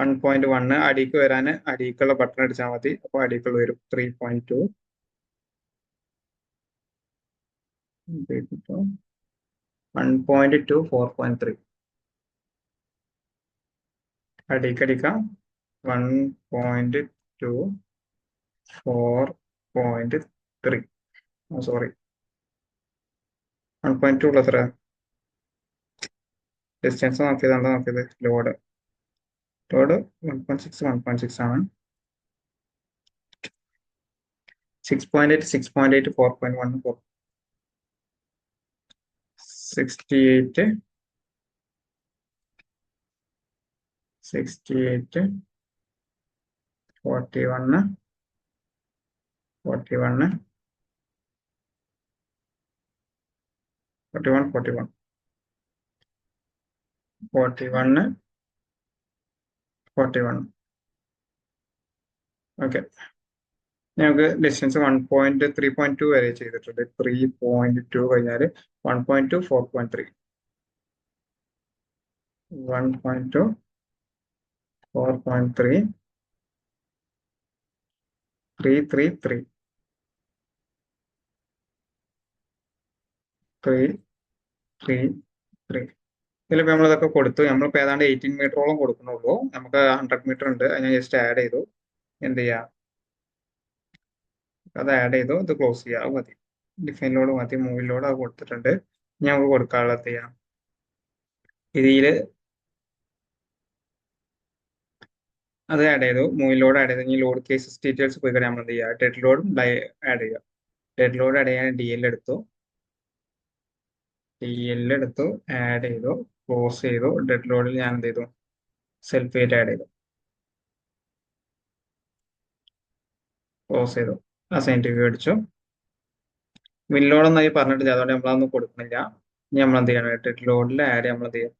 1.1 അടിക്ക് വരാൻ അടിക്കുള്ള ബട്ടൺ അടിച്ചാൽ മതി. അപ്പോൾ അടിക്കുള്ള വരും 3.2 1.2 4.3 അടിക്കടിക്കാം 1.2 4.3 സോറി 1.2 ഉള്ള എത്ര ഡിസ്റ്റൻസ് നോക്കിയത് ലോഡ് 1.6 ആണ് 6.8 6.8 4.1 68 41 41 ഓക്കെ. ഞങ്ങൾക്ക് ഡിസ്റ്റൻസ് 1.3.2 വരെ ചെയ്തിട്ടുണ്ട്. 3.2 കഴിഞ്ഞാൽ 1.2 4.3 1.2 4.3 333 333 ഇതിലിപ്പോൾ നമ്മളിതൊക്കെ കൊടുത്തു. നമ്മളിപ്പോൾ ഏതാണ്ട് 18 മീറ്ററോളം കൊടുക്കുന്നുള്ളൂ. നമുക്ക് 100 മീറ്റർ ഉണ്ട്. അത് ഞാൻ ജസ്റ്റ് ആഡ് ചെയ്തു. എന്ത് ചെയ്യാം, അത് ആഡ് ചെയ്തു. ഇത് ക്ലോസ് ചെയ്യാം. അത് മതി. ഡിഫൈൻ ലോഡ് മതി. മൂവി ലോഡ് അത് കൊടുത്തിട്ടുണ്ട്. ഞാൻ നമുക്ക് കൊടുക്കാനുള്ളത് ചെയ്യാം. ഇതിൽ അത് ആഡ് ചെയ്തു. മൂവി ലോഡ് ആഡ് ചെയ്തു. ഇനി ലോഡ് കേസസ് ഡീറ്റെയിൽസ് പോയി കഴിഞ്ഞാൽ നമ്മൾ എന്ത് ചെയ്യുക, ഡെഡ് ലോഡും ആഡ് ചെയ്യുക. ഡെഡ് ലോഡ് ആഡ് ചെയ്യാൻ DL എടുത്തു. ആഡ് ചെയ്തു, ക്ലോസ് ചെയ്തു. ഡെഡ് ലോഡിൽ ഞാൻ എന്ത് ചെയ്തു, സെൽഫ് വെയിറ്റ് ആഡ് ചെയ്തു, ക്ലോസ് ചെയ്തു. അസൈൻ ടി വി അടിച്ചു. വിൻ ലോഡൊന്നും ആയി പറഞ്ഞിട്ടില്ല, അതുകൊണ്ട് നമ്മളതൊന്നും കൊടുക്കുന്നില്ല. ഇനി നമ്മൾ എന്ത് ചെയ്യണം, ഡെഡ് ലോഡിൽ ആഡ് നമ്മൾ എന്ത് ചെയ്യും,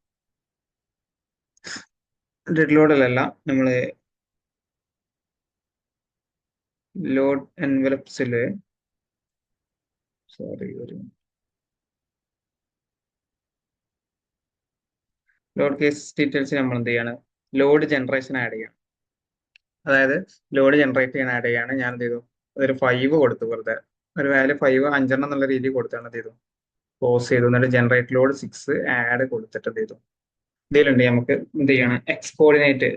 ഡെഡ് ലോഡിലല്ല, നമ്മൾ ലോഡ് എൻവലപ്സില് ലോഡ് കേസ് ഡീറ്റെയിൽസ് നമ്മൾ എന്ത് ചെയ്യാണ്, ലോഡ് ജനറേഷൻ ആഡ് ചെയ്യണം. അതായത് ലോഡ് ജനറേറ്റ് ചെയ്യാൻ ആഡ് ചെയ്യാണ്. ഞാൻ എന്ത് ചെയ്തു, അതൊരു 5 കൊടുത്തു. വെറുതെ ഒരു വാല്യൂ 5 5 എന്നുള്ള രീതിയിൽ കൊടുത്താണ് എന്ത് ചെയ്തു, ക്ലോസ് ചെയ്തു. എന്നിട്ട് ജനറേറ്റ് ലോഡ് 6 ആഡ് കൊടുത്തിട്ട് എന്ത് ചെയ്തു, ഇതിലുണ്ട് നമുക്ക് എന്ത് ചെയ്യണം, X coordinate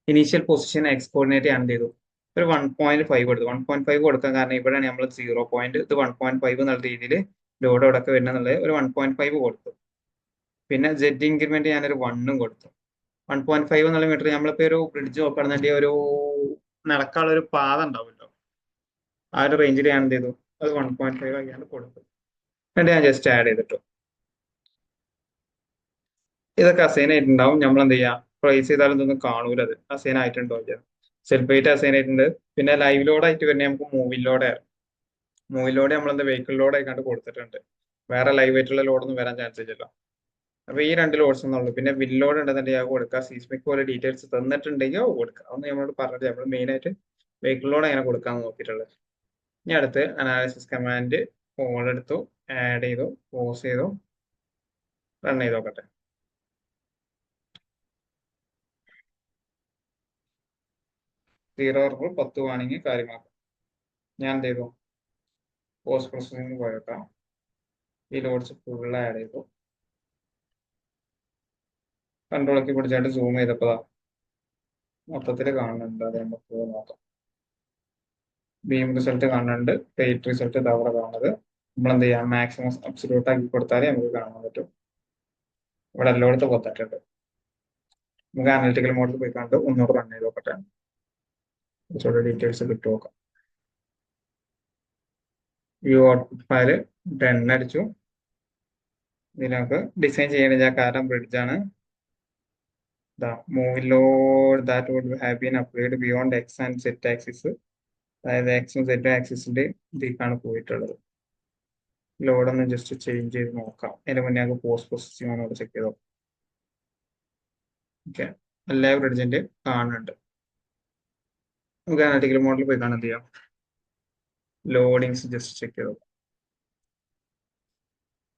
initial position X coordinate ഞാൻ എന്ത് ചെയ്തു, ഒരു 1.5 കൊടുത്തു. 1.5 കൊടുക്കാൻ കാരണം ഇവിടെയാണ് നമ്മൾ 0. ഇത് 1.5 എന്നുള്ള രീതിയിൽ ലോഡ് അവിടെ വരുന്നുള്ളത്, ഒരു 1.5 കൊടുത്തു. പിന്നെ Z ഇൻക്രിമെന്റ് ഞാനൊരു 1 കൊടുത്തു. 1.5 എന്നുള്ള മീറ്റർ നമ്മളിപ്പോ ഒരു ബ്രിഡ്ജ് നോക്കുകയാണെന്നുണ്ടെങ്കിൽ ഒരു നടക്കാനുള്ള ഒരു പാത ഉണ്ടാവുമല്ലോ, ആ ഒരു റേഞ്ചിൽ ഞാൻ എന്ത് ചെയ്തു, അത് 1.5 ആക്കിയാണ് കൊടുത്തു. എന്നിട്ട് ഞാൻ ജസ്റ്റ് ആഡ് ചെയ്തിട്ടു. ഇതൊക്കെ അസൈൻ ആയിട്ടുണ്ടാവും. നമ്മൾ എന്ത് ചെയ്യാം, പ്രൈസ് ചെയ്താലും ഇതൊന്നും കാണൂല. അത് അസൈൻ ആയിട്ടുണ്ടോ, സെൽഫ് വെയിറ്റ് അസൈൻ ആയിട്ടുണ്ട്. പിന്നെ ലൈവ് ലോഡ് ആയിട്ട് വരുന്ന നമുക്ക് മൂവി ലോഡ് നമ്മൾ എന്താ വെഹിക്കിൾ ലോഡ് ആയിക്കാണ്ട് കൊടുത്തിട്ടുണ്ട്. വേറെ ലൈവ് ആയിട്ടുള്ള ലോഡൊന്നും വരാൻ ചാൻസ് ഇല്ലല്ലോ. അപ്പൊ ഈ 2 ലോഡ്സ് എന്നുള്ളൂ. പിന്നെ വിൻ ലോഡ് ഉണ്ടെന്നുണ്ടെങ്കിൽ അത് കൊടുക്കുക. സീസ്മിക് പോലെ ഡീറ്റെയിൽസ് തന്നിട്ടുണ്ടെങ്കിൽ കൊടുക്കുക. അതൊന്നും നമ്മളോട് പറഞ്ഞിട്ട് നമ്മൾ മെയിൻ ആയിട്ട് വെഹിക്കിൾ ലോഡ് എങ്ങനെ കൊടുക്കാന്ന് നോക്കിയിട്ടുള്ളത്. ഇനി അടുത്ത് അനാലിസിസ് കമാൻഡ് കോൾ എടുത്തു, ആഡ് ചെയ്തു, ക്ലോസ് ചെയ്തു, റൺ ചെയ്ത് നോക്കട്ടെ. സീറോ 10 വേണമെങ്കിൽ കാര്യമാക്കാം. ഞാൻ എന്ത് ചെയ്തു, പോസ്റ്റ് പ്രോസസ്സിംഗ് പോയേക്കാം. ഈ ലോഡ്സ് ഫുൾ ആഡ് ചെയ്തു. കൺട്രോളൊക്കെ പിടിച്ചായിട്ട് സൂം ചെയ്തപ്പോ മൊത്തത്തിൽ കാണുന്നുണ്ട്. അത് നമുക്ക് നോക്കാം. ബീം റിസൾട്ട് കാണുന്നുണ്ട്. പേറ്റ് റിസൾട്ട് ഇത് അവിടെ കാണുന്നത്. നമ്മൾ എന്ത് ചെയ്യാം, മാക്സിമം അബ്സല്യൂട്ട് ആക്കി കൊടുത്താലേ നമുക്ക് കാണാൻ പറ്റും. ഇവിടെ എല്ലായിടത്തും കൊത്തിട്ടുണ്ട്. നമുക്ക് അനലിറ്റിക്കൽ മോഡിൽ പോയി കണ്ട് ഒന്നുകൂടെ റൺ ചെയ്ത് നോക്കട്ടെ. കുറച്ചുകൂടെ ഡീറ്റെയിൽസ് കിട്ടും നോക്കാം. വ്യൂ ഔട്ട്പുട്ട് ഫയൽ 10 അടിച്ചു. ഇതിനകത്ത് ഡിസൈൻ ചെയ്യണില്ല, കാരണം ബ്രിഡ്ജാണ്. Movie load that would have been applied beyond X and Z axis. അതായത് എക്സും സെറ്റും ആക്സിസിന്റെ ഇതിലേക്കാണ് പോയിട്ടുള്ളത്. ലോഡ് ഒന്ന് ജസ്റ്റ് ചേഞ്ച് ചെയ്ത് നോക്കാം. അതിന് മുന്നേ നമുക്ക് പോസ്റ്റ് പ്രോസസ്സിംഗ് ആണ് ചെക്ക് ചെയ്തോ. ഓക്കെ, എല്ലാ ബ്രിഡ്ജിന്റെ കാണുന്നുണ്ട്. നമുക്ക് അനാലിറ്റിക്കൽ മോഡിൽ പോയി കാണാൻ ചെയ്യാം. ലോഡിങ്സ് ജസ്റ്റ് ചെക്ക് ചെയ്തോ.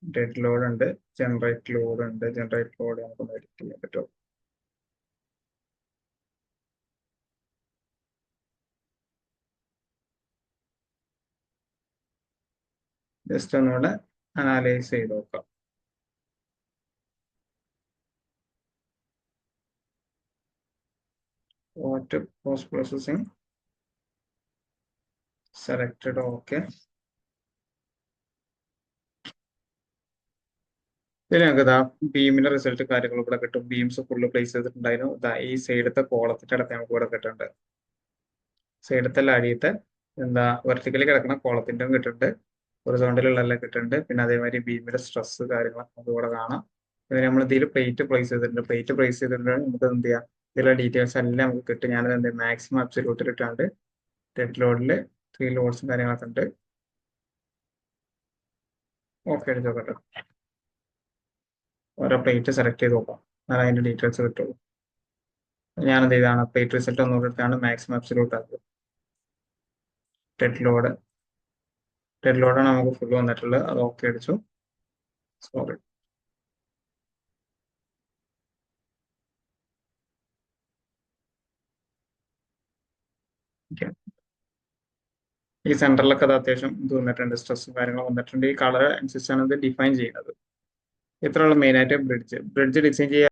ഡെഡ് ലോഡ് ഉണ്ട്, ജനറേറ്റ് ലോഡ് ഉണ്ട്. ജനറേറ്റ് ലോഡ് നമുക്കൊന്ന് എഡിറ്റ് ചെയ്യാൻ പറ്റുമോ. ജസ്റ്റ് ഒന്നുകൂടെ അനാലൈസ് ചെയ്ത് നോക്കാം. What post processing selected. Okay, ഇതിൽ ഞങ്ങൾക്ക് ഇതാ ബീമിന്റെ റിസൾട്ട് കാര്യങ്ങൾ ഇവിടെ കിട്ടും. ബീംസ് ഫുള്ള് പ്ലേസ് ചെയ്തിട്ടുണ്ടായിരുന്നു. ഇതാ ഈ സൈഡത്തെ കോളത്തിന്റെ അടുത്ത് നമുക്ക് ഇവിടെ കിട്ടുന്നുണ്ട്. സൈഡത്തെ അടിയത്തെ എന്താ വെർട്ടിക്കലി കിടക്കുന്ന കോളത്തിന്റെ കിട്ടുന്നുണ്ട്, ഹൊറിസോണ്ടലുള്ള കിട്ടുന്നുണ്ട്. പിന്നെ അതേമാതിരി ബീമിന്റെ സ്ട്രെസ് കാര്യങ്ങളൊക്കെ നമുക്ക് ഇവിടെ കാണാം. പിന്നെ നമ്മൾ ഇതിൽ പ്ലേറ്റ് പ്ലേസ് ചെയ്തിട്ടുണ്ട്. പ്ലേറ്റ് പ്ലേസ് ചെയ്തിട്ടുണ്ട് നമുക്ക് എന്ത് ചെയ്യാം, ഇതിലെ ഡീറ്റെയിൽസ് എല്ലാം നമുക്ക് കിട്ടും. ഞാനത് എന്ത് മാക്സിമം അബ്സല്യൂട്ടിൽ ഇട്ടാണ്ട് ഡെഡ് ലോഡിൽ 3 ലോഡ്സും കാര്യങ്ങളൊക്കെ ഉണ്ട്. ഓക്കെ അടിച്ച് നോക്കട്ടെ. ഓരോ പ്ലേറ്റ് സെലക്ട് ചെയ്ത് നോക്കാം, എന്നാൽ അതിന്റെ ഡീറ്റെയിൽസ് കിട്ടുള്ളൂ. ഞാനെന്ത് ചെയ്താണ് പ്ലേറ്റ് റിസൾട്ട് ഒന്നുകൂടെ എടുത്താണ് മാക്സിമം അബ്സല്യൂട്ട് ആക്കുക. ഡെഡ് ലോഡാണ് നമുക്ക് ഫുൾ വന്നിട്ടുള്ളത്. അത് ഓക്കെ അടിച്ചു. സോറി, ഈ സെന്ററിലൊക്കെ അത് അത്യാവശ്യം ഇത് വന്നിട്ടുണ്ട്, സ്ട്രെസ്സും കാര്യങ്ങളും വന്നിട്ടുണ്ട്. ഈ കളർ അനുസരിച്ചാണ് ഇത് ഡിഫൈൻ ചെയ്യുന്നത്. ഇത്രയുള്ള മെയിൻ ആയിട്ട് ബ്രിഡ്ജ് ഡിസൈൻ ചെയ്യാൻ